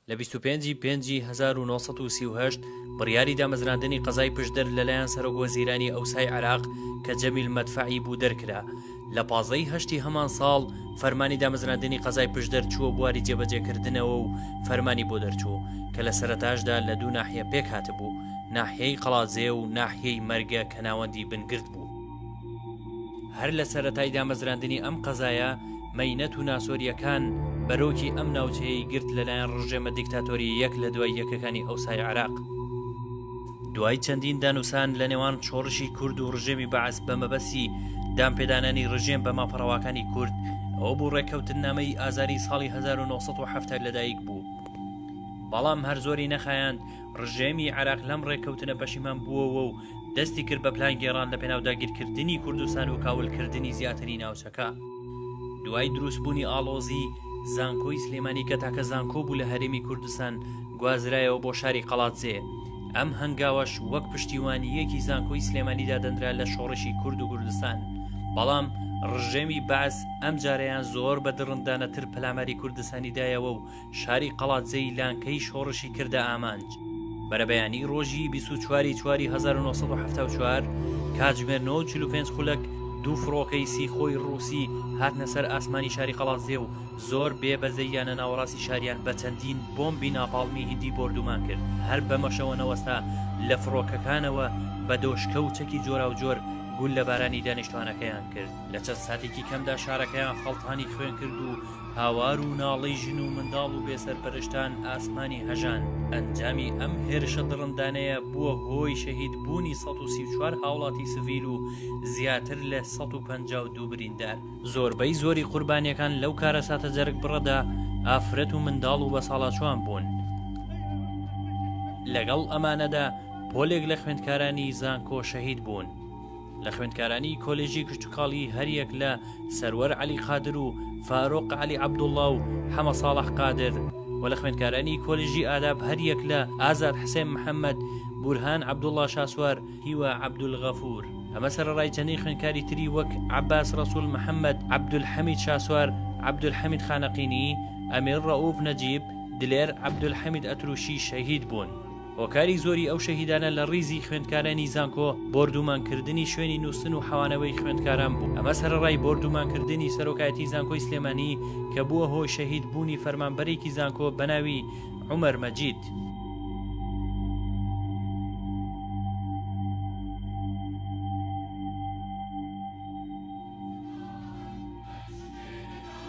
لە 25/5/1938 بڕیاری دامەزراندنی قەزای پشتدەر لەلایەن سەرۆکوەزیرانی ئەوسای عێراق کە جەمیل مەدفەعی بوو دەرکرا. لە 15 هەمان ساڵ فەرمانی دامەزراندنی قەزای پشتدەر چووە بواری جێبەجێکردنەوە و فەرمانی بۆ دەرچوو کە لە سەرەتاشدا لە دوو ناحیە پێک هاتبوو، ناحیەی قەڵاتزێ و ناحیەی مەرگە کە ناوەندی بنگرت بوو. هەر لە سەرەتای دامەزراندنی ئەم قەزایە مەینەت و ناسۆریەکان بەرۆکی ئەم ناوچەیەی گرت لەلایەن ڕژێمە دیکتاتۆری یەک لە دوای یەکەکانی ئەوسای عێراق. دوای چەندین دانووسان لە نێوان شۆڕشی کورد و ڕژێمی بەعەس بە مەبەستی دامپێدانانی ڕژێم بە مافەڕەواکانی کورد ئەوە بوو ڕێککەوتنامەی ئازاری ساڵی 1970 لەدایک بوو. بەڵام هەر زۆری نەخایاند ڕژێمی عێراق لەم ڕێککەوتنە پەشیمان بووەوە و دەستی کرد بە پلان گێڕان لە پێناوداگیرکردنی کوردستان و کاولکردنی زیاتری ناوچەکە. دوای دروستبوونی ئاڵۆزی زانکۆی سلێمانی کە تاکە زانکۆ بوو لە هەرێمی کوردستان گوازرایەوە بۆ شاری قەڵاتزێ. ئەم هەنگاوەش وەک پشتیوانیەکی زانکۆی سلێمانیدا دەندرا لە شۆڕشی کورد و کوردستان. بەڵام ڕژێمی بەعەس ئەم جارەیان زۆر بە دڕندانەتر پەلاماری کوردستانیدایەوە و شاری قەڵاتزەی لانکەی شۆڕشی کردە ئامانج. بەرەبەیانی ڕۆژی 24/4/1974 کاتژمێر 9:45 خولەک دوو فڕۆکەی سیخۆی ڕووسی هاتنە سەر ئاسمانی شاری قەڵاتزێ و زۆر بێبەزەیانە ناوەڕاستی شاریان بە چەندین بۆمبی ناپاڵمی هیندی بۆردومان کرد. هەر بەمەشەوە نەوەستا لە فڕۆکەکانەوە بە دۆشکە و چەکی جۆرا و جۆر گول لە بارانی دانیشتوانەکەیان کرد. لە چەند ساتێکی کەمدا شارەکەیان خەڵتانی خوێن کرد و هاوار و ناڵەی ژن و منداڵ و بێسەرپەرشتان ئاسمانی هەژان. ئەنجامی ئەم هێرشە دڕندانەیە بووە هۆی شەهید بوونی 134 هاوڵاتی سڤیل و زیاتر لە 152 بریندار. زۆربەی زۆری قوربانیەکان لەو کارە ساتە جەرگ بڕەدا ئافرەت و منداڵ و بەساڵاچوان بوون. لەگەڵ ئەمانەدا پۆلێک لە خوێندکارانی زانکۆ شەهید بوون. لە خوێندکارانی کۆلێژی کشتتوکاڵی هەریەک لە سەروەر عەلی قادر و فاڕۆق عەلی عەبدوڵڵا و حەمە ساڵح قادر و لە خوێندکارانی کۆلێژی ئاداب هەریەک لە ئازاد حسێن محەممەد، بورهان عەبدوڵڵا شاسوار، هیوە عەبدولغەفور. ئەمە سەرەڕای چەندین خوێندکاری تری وەک عەباس ڕەسوول محەممەد، عەبدولحەمید شاسوار، عەبدولحەمید خانەقینی، ئەمیر ڕەئوف نەجیب، دلێر عەبدولحەمید ئەتروشی شەهید بوون. هۆکاری زۆری ئەو شەهیدانە لە ڕیزی خوێندکارانی زانکۆ بۆردومانکردنی شوێنی نووسن و حەوانەوەی خوێندکاران بوو. ئەمە سەرەڕای بۆردومانکردنی سەرۆکایەتی زانکۆی سلێمانی کە بووە هۆی شەهید بوونی فەرمانبەرێکی زانکۆ بەناوی عومەر مەجید.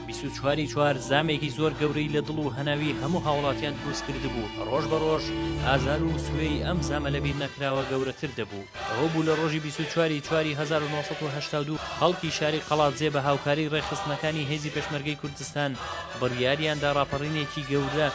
24/4 زامێکی زۆر گەورەی لە دڵ و هەناوی هەموو هاوڵاتیان دروست کرده بوو. ڕۆژ بە ڕۆژ ئازار و سوێی ئەم زامە لەبیر نەکراوە گەورەتر دەبوو. ئەوە بوو لە ڕۆژی 24/4/1982 خەڵکی شاری قەڵاتزێ بە هاوکاری ڕێخستنەکانی هێزی پێشمەرگەی کوردستان بڕیاریاندا ڕاپەڕینێکی گەورە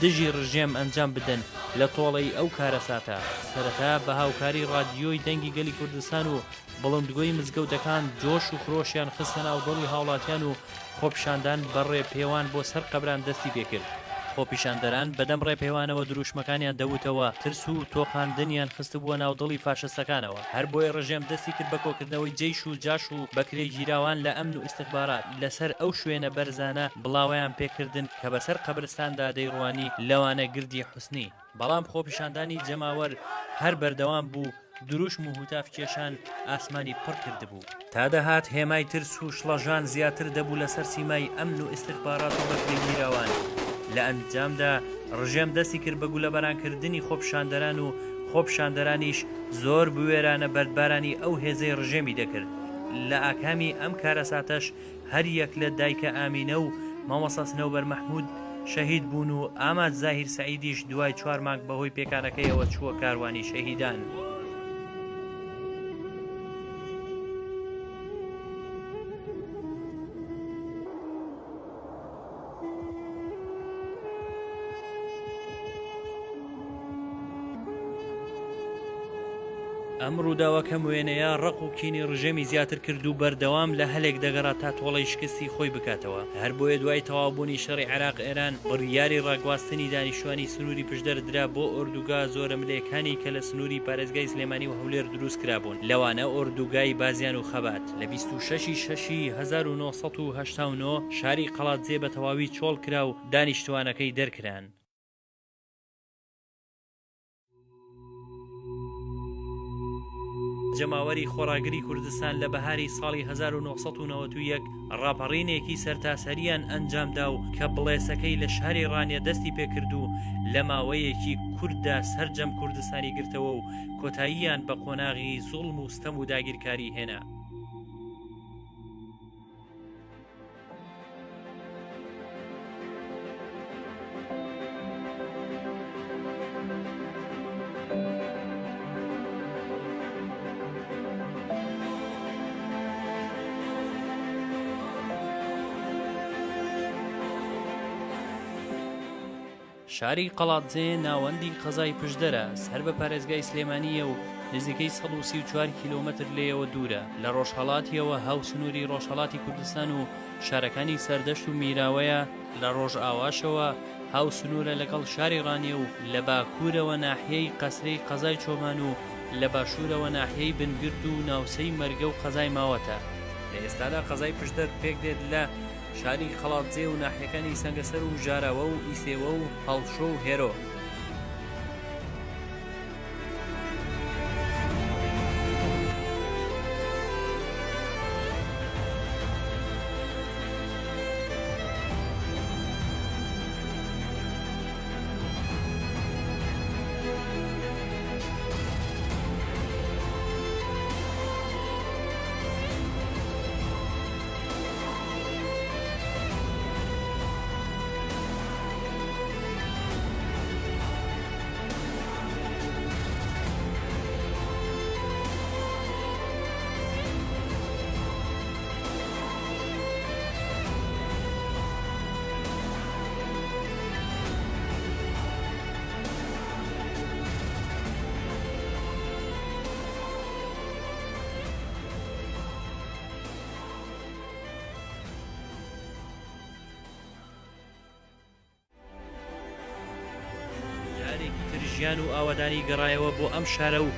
دژی ڕژێم ئەنجام بدەن لە تۆڵەی ئەو کارەساتە. سەرەتا بە هاوکاری ڕادیۆی دەنگی گەلی کوردستان و بڵندگۆی مزگەوتەکان جۆش و خرۆشیان خستە ناو دڵی هاوڵاتیان و خۆپیشاندان بەڕێ پێوان بۆ سەر قەبران دەستی پێکرد. خۆپیشاندەران بەدەم ڕێپەیوانەوە دروشمەکانیان دەوتەوە ترس و تۆقاندنیان خست بووە ناو دڵی فاشستەکانەوە. هەر بۆیە ڕژێم دەستی کرد بە کۆکردنەوەی جەیش و جاش و بەکرێ گیراوان لە ئەمن و ئیستیخبارات لەسەر ئەو شوێنە بەرزانە بڵاویان پێکردن کە بەسەر قەبرستاندا دەیڕوانی لەوانە گردی حوسنی. بەڵام خۆپیشاندانی جەماوەر هەر بەردەوام بوو، دروشم و هوتاف کێشان ئاسمانی پڕ کرد بوو. تا دەهات هێمای ترس و شڵەژان زیاتر دەبوو لەسەر سیمای ئەمن و ئیستیخبارات و بەکرێ گیراوان. لە ئەنجامدا ڕژێم دەستی کرد بە گولەبەرانکردنی خۆپیشاندەران و خۆپیشاندەرانیش زۆر بوێرانە بەردبارانی ئەو هێزەی ڕژێمی دەکرد. لە ئاکامی ئەم کارەساتەش هەر یەک لە دایکە ئامینە و مامۆستا سنەوبەر مەحموود شەهید بوون و ئاماد زاهیر سەعیدیش دوای 4 مانگ بەهۆی پێکانەکەیەوە چووە کاروانی شەهیدان. ئەم ڕووداوەکەم وێنەیە ڕق و کینی ڕژێمی زیاتر کرد و بەردەوام لە هەلێک دەگەڕات تا تۆڵەی شکستی خۆی بکاتەوە. هەر بۆیە دوای تەواوبوونی شەڕی عێراق ئێران بڕیاری ڕاگواستنی دانیشتوانی سنووری پشدەر درا بۆ ئۆردوگا زۆرە ملەیەکانی کە لە سنووری پارێزگای سلێمانی و هەولێر دروست کرابوون. لەوانە ئۆردوگای بازیان و خەبات. لە 26/6/1989 شاری قەڵاتزێ بە تەواوی چۆڵ کرا و دانیشتوانەکەی دەرکران. جەماوەری خۆراگری کوردستان لە بەهاری ساڵی 1991 ڕاپەڕینێکی سەرتاسەریان ئەنجامدا و کە بڵێسەکەی لە شاری ڕانیە دەستی پێکرد و لە ماوەیەکی کووردا سەرجەم کوردستانی گرتەوە و کۆتاییان بە قۆناغی زوڵم و ستەم و داگیرکاری هێنا. شاری قەڵاتجێ ناوەندی قەزای پشدەرە، سەر بە پارێزگای سلێمانیە و نزیکەی 134 کیلۆمەتر لێەوە دوورە. لە ڕۆژهەڵاتیەوە هاوسنووری ڕۆژهەڵاتی کوردستان و شارەکانی سەردەشت و میراوەیە. لە ڕۆژئاواشەوە هاوسنوورە لەگەڵ شاری ڕانیە و لە باکوورەوە ناحیەی قەسرەی قەزای چۆمان و لە باشوورەوە ناحیەی بنگرد و ناوسەی مەرگە و قەزای ماوەتە. لە ئێستادا قەزای پشدەر پێک دێت لە شاری خەڵاتجێ و ناحیەکانی سەنگەسەر و ژاراوە و ئیسێوە و هەڵشۆ و هێرۆ. ژیان و ئاوادانی گەڕایەوە بۆ ئەم شارە و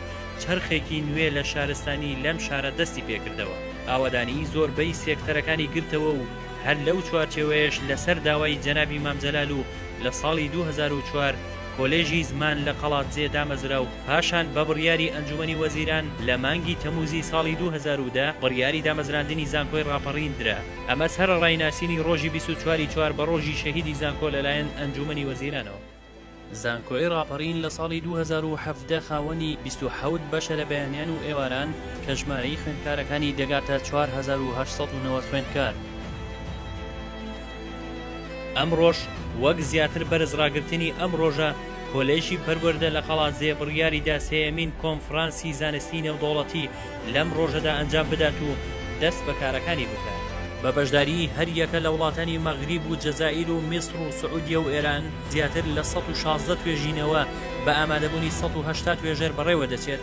چرخێکی نوێ لە شارستانی لەم شارە دەستی پێکردەوە. ئاوادانی زۆربەی سێکتەرەکانی گرتەوە و هەر لەو چوارچێوەیەش لەسەر داوای جەنابی مامجەلال و لە ساڵی 2004 کۆلێژی زمان لە قەڵاتجێ دامەزرا و پاشان بە بڕیاری ئەنجومەنی وەزیران لە مانگی تەموزی ساڵی 2010 بڕیاری دامەزراندنی زانکۆی ڕاپەڕیندرا. ئەمە سەر ڕایناسینی ڕۆژی 24/4 بە ڕۆژی شەهیدی زانکۆ لەلایەن ئەنجومەنی وەزیرانەوە. زانکۆی ڕاپەڕین لە ساڵی 2017 خاوەنی 27 بەشە لە بەیانیان و ئێواران کە ژمارەی خوێندکارەکانی دەگاتە 4890 خوێندکار. ئەم ڕۆژ وەک زیاتر بەرزڕاگرتنی ئەم ڕۆژە کۆلێژی پەروەردە لە قەڵاتجێ بڕیاریدا سێیەمین کۆنفرانسی زانستی نێودەوڵەتی لەم ڕۆژەدا ئەنجام بدات و دەست بە کارەکانی بکات. بە بەشداری هەر یەکە لە وڵاتانی مەغریب و جەزائیر و میسر و سعودیە و ئێران زیاتر لە 116 توێژینەوە بە ئامادەبوونی 180 توێژەر بەڕێوە دەچێت